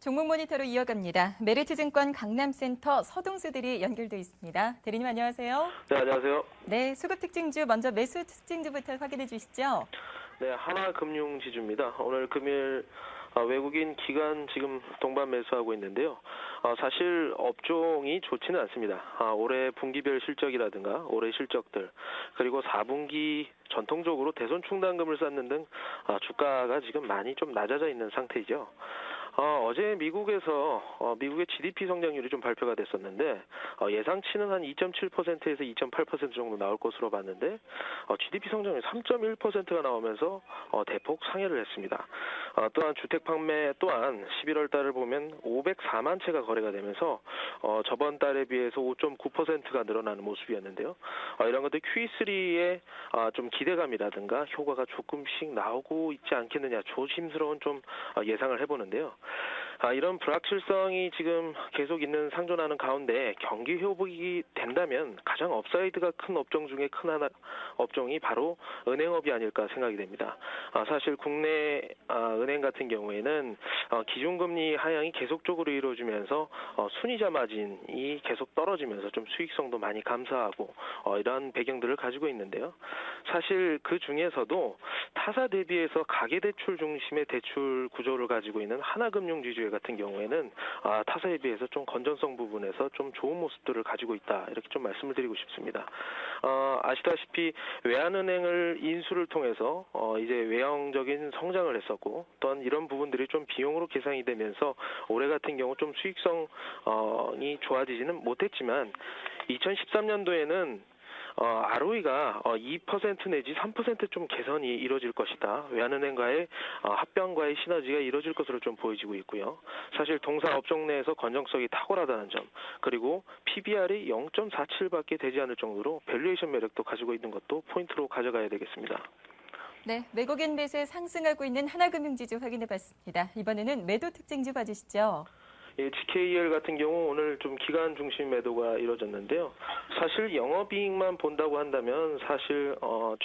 종목 모니터로 이어갑니다. 메리츠증권 강남센터 서동수들이 연결돼 있습니다. 대리님 안녕하세요. 네, 안녕하세요. 네, 수급 특징주 먼저 매수 특징주부터 확인해 주시죠. 네, 하나금융지주입니다. 오늘 금일 외국인 기관 지금 동반 매수하고 있는데요. 사실 업종이 좋지는 않습니다. 올해 분기별 실적이라든가 올해 실적들 그리고 4분기 전통적으로 대손 충당금을 쌓는 등 주가가 지금 많이 좀 낮아져 있는 상태이죠. 어제 미국의 GDP 성장률이 좀 발표가 됐었는데 예상치는 한 2.7%에서 2.8% 정도 나올 것으로 봤는데 GDP 성장률 3.1%가 나오면서 대폭 상회를 했습니다. 또한 주택 판매 또한 11월 달을 보면 504만 채가 거래가 되면서 저번 달에 비해서 5.9%가 늘어나는 모습이었는데요. 이런 것들 Q3에 좀 기대감이라든가 효과가 조금씩 나오고 있지 않겠느냐 조심스러운 좀 예상을 해보는데요. 이런 불확실성이 지금 계속 있는 상존하는 가운데 경기 회복이 된다면 가장 업사이드가 큰 업종 중에 큰 하나 업종이 바로 은행업이 아닐까 생각이 됩니다. 사실 국내 은행 같은 경우에는 기준금리 하향이 계속적으로 이루어지면서 순이자 마진이 계속 떨어지면서 좀 수익성도 많이 감소하고 이러한 배경들을 가지고 있는데요. 사실 그 중에서도 타사 대비해서 가계대출 중심의 대출 구조를 가지고 있는 하나금융지주 같은 경우에는 타사에 비해서 좀 건전성 부분에서 좀 좋은 모습들을 가지고 있다 이렇게 좀 말씀을 드리고 싶습니다. 아시다시피 외환은행을 인수를 통해서 이제 외형적인 성장을 했었고 또한 이런 부분들이 좀 비용으로 계산이 되면서 올해 같은 경우 좀 수익성이 좋아지지는 못했지만 2013년도에는 ROE가 2% 내지 3% 좀 개선이 이루어질 것이다. 외환은행과의 합병과의 시너지가 이루어질 것으로 좀 보여지고 있고요. 사실 동사 업종 내에서 건전성이 탁월하다는 점, 그리고 PBR이 0.47밖에 되지 않을 정도로 밸류에이션 매력도 가지고 있는 것도 포인트로 가져가야 되겠습니다. 네, 외국인 매수에 상승하고 있는 하나금융지주 확인해봤습니다. 이번에는 매도 특징주 봐주시죠. 예, GKL 같은 경우 오늘 좀 기간 중심 매도가 이루어졌는데요. 사실 영업이익만 본다고 한다면 사실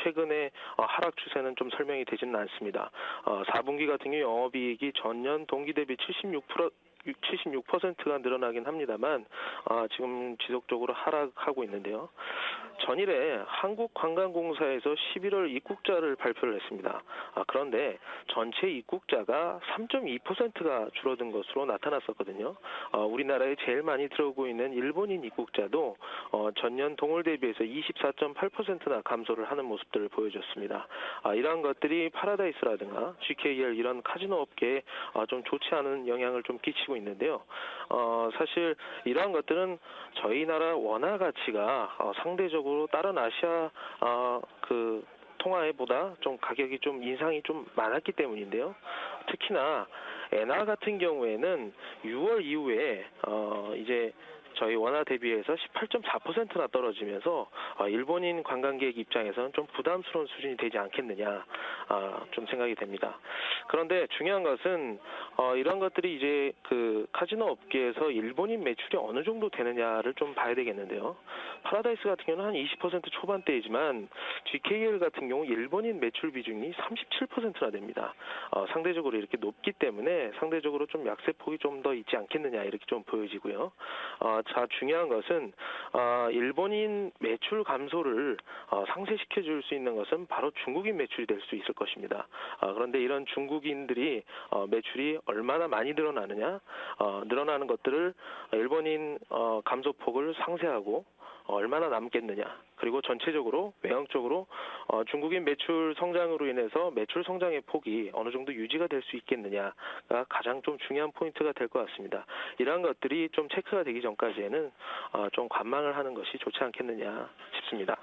최근에 하락 추세는 좀 설명이 되지는 않습니다. 4분기 같은 경우 영업이익이 전년 동기 대비 76%가 늘어나긴 합니다만 지금 지속적으로 하락하고 있는데요. 전일에 한국관광공사에서 11월 입국자를 발표를 했습니다. 그런데 전체 입국자가 3.2%가 줄어든 것으로 나타났었거든요. 우리나라에 제일 많이 들어오고 있는 일본인 입국자도 전년 동월 대비해서 24.8%나 감소를 하는 모습들을 보여줬습니다. 이러한 것들이 파라다이스라든가 GKL 이런 카지노 업계에 좀 좋지 않은 영향을 좀 끼치고 있는데요. 사실 이러한 것들은 저희 나라 원화 가치가 상대적으로 다른 아시아 그 통화에보다 좀 가격이 좀 인상이 좀 많았기 때문인데요. 특히나 엔화 같은 경우에는 6월 이후에 이제 저희 원화 대비해서 18.4%나 떨어지면서 일본인 관광객 입장에서는 좀 부담스러운 수준이 되지 않겠느냐 좀 생각이 됩니다. 그런데 중요한 것은 이런 것들이 이제 그 카지노 업계에서 일본인 매출이 어느 정도 되느냐를 좀 봐야 되겠는데요. 파라다이스 같은 경우는 한 20% 초반대이지만 GKL 같은 경우 일본인 매출 비중이 37%나 됩니다. 상대적으로 이렇게 높기 때문에 상대적으로 좀 약세폭이 좀 더 있지 않겠느냐 이렇게 좀 보여지고요. 자, 중요한 것은 일본인 매출 감소를 상쇄시켜 줄 수 있는 것은 바로 중국인 매출이 될 수 있을 것입니다. 그런데 이런 중국인들이 매출이 얼마나 많이 늘어나느냐, 늘어나는 것들을 일본인 감소폭을 상쇄하고 얼마나 남겠느냐, 그리고 전체적으로 외형적으로 중국인 매출 성장으로 인해서 매출 성장의 폭이 어느 정도 유지가 될 수 있겠느냐가 가장 좀 중요한 포인트가 될 것 같습니다. 이러한 것들이 좀 체크가 되기 전까지에는 좀 관망을 하는 것이 좋지 않겠느냐 싶습니다.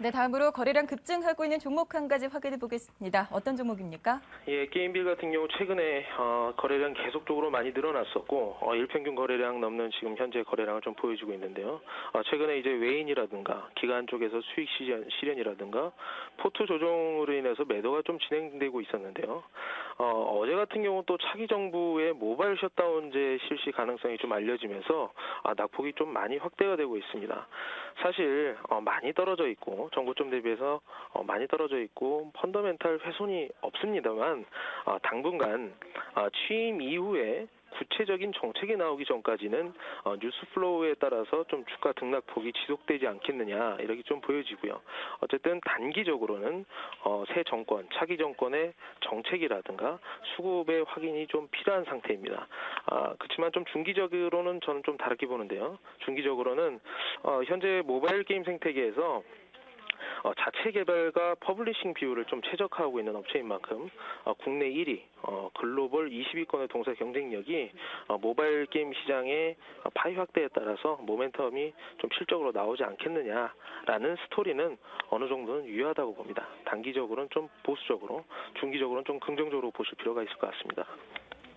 네, 다음으로 거래량 급증하고 있는 종목 한 가지 확인해 보겠습니다. 어떤 종목입니까? 예, 게임빌 같은 경우 최근에 거래량 계속적으로 많이 늘어났었고 일평균 거래량 넘는 지금 현재 거래량을 좀 보여주고 있는데요. 최근에 이제 외인이라든가 기관 쪽에서 수익 실현이라든가 포트 조정으로 인해서 매도가 좀 진행되고 있었는데요. 어제 같은 경우 또 차기 정부의 모바일 셧다운제 실시 가능성이 좀 알려지면서 낙폭이 좀 많이 확대가 되고 있습니다. 사실 많이 떨어져 있고 정고점 대비해서 많이 떨어져 있고 펀더멘탈 훼손이 없습니다만 당분간 취임 이후에 구체적인 정책이 나오기 전까지는 뉴스 플로우에 따라서 좀 주가 등락폭이 지속되지 않겠느냐 이렇게 좀 보여지고요. 어쨌든 단기적으로는 새 정권, 차기 정권의 정책이라든가 수급의 확인이 좀 필요한 상태입니다. 그렇지만 좀 중기적으로는 저는 좀 다르게 보는데요. 중기적으로는 현재 모바일 게임 생태계에서 자체 개발과 퍼블리싱 비율을 좀 최적화하고 있는 업체인 만큼 국내 1위, 글로벌 20위권의 동사 경쟁력이 모바일 게임 시장의 파이 확대에 따라서 모멘텀이 좀 실적으로 나오지 않겠느냐라는 스토리는 어느 정도는 유효하다고 봅니다. 단기적으로는 좀 보수적으로, 중기적으로는 좀 긍정적으로 보실 필요가 있을 것 같습니다.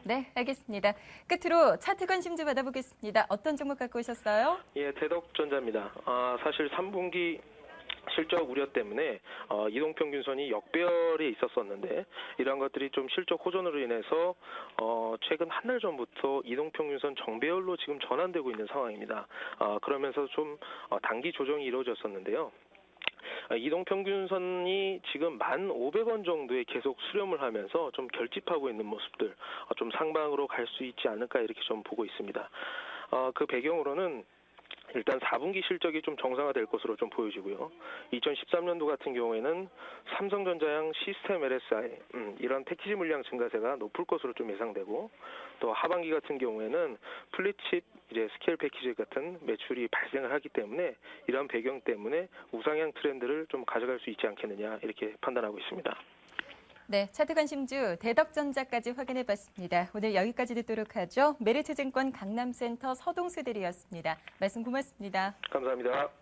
네, 알겠습니다. 끝으로 차트 관심주 받아보겠습니다. 어떤 종목 갖고 오셨어요? 예, 대덕전자입니다. 사실 3분기 실적 우려 때문에 이동평균선이 역배열에 있었었는데 이러한 것들이 좀 실적 호전으로 인해서 최근 한 달 전부터 이동평균선 정배열로 지금 전환되고 있는 상황입니다. 그러면서 좀 단기 조정이 이루어졌었는데요. 이동평균선이 지금 1,500원 정도에 계속 수렴을 하면서 좀 결집하고 있는 모습들, 좀 상방으로 갈 수 있지 않을까 이렇게 좀 보고 있습니다. 그 배경으로는 일단 4분기 실적이 좀 정상화될 것으로 좀 보여지고요. 2013년도 같은 경우에는 삼성전자형 시스템 LSI 이런 패키지 물량 증가세가 높을 것으로 좀 예상되고 또 하반기 같은 경우에는 플립칩 이제 스케일 패키지 같은 매출이 발생을 하기 때문에 이런 배경 때문에 우상향 트렌드를 좀 가져갈 수 있지 않겠느냐 이렇게 판단하고 있습니다. 네, 차트 관심주 대덕전자까지 확인해봤습니다. 오늘 여기까지 듣도록 하죠. 메리츠증권 강남센터 서동수 대리였습니다. 말씀 고맙습니다. 감사합니다.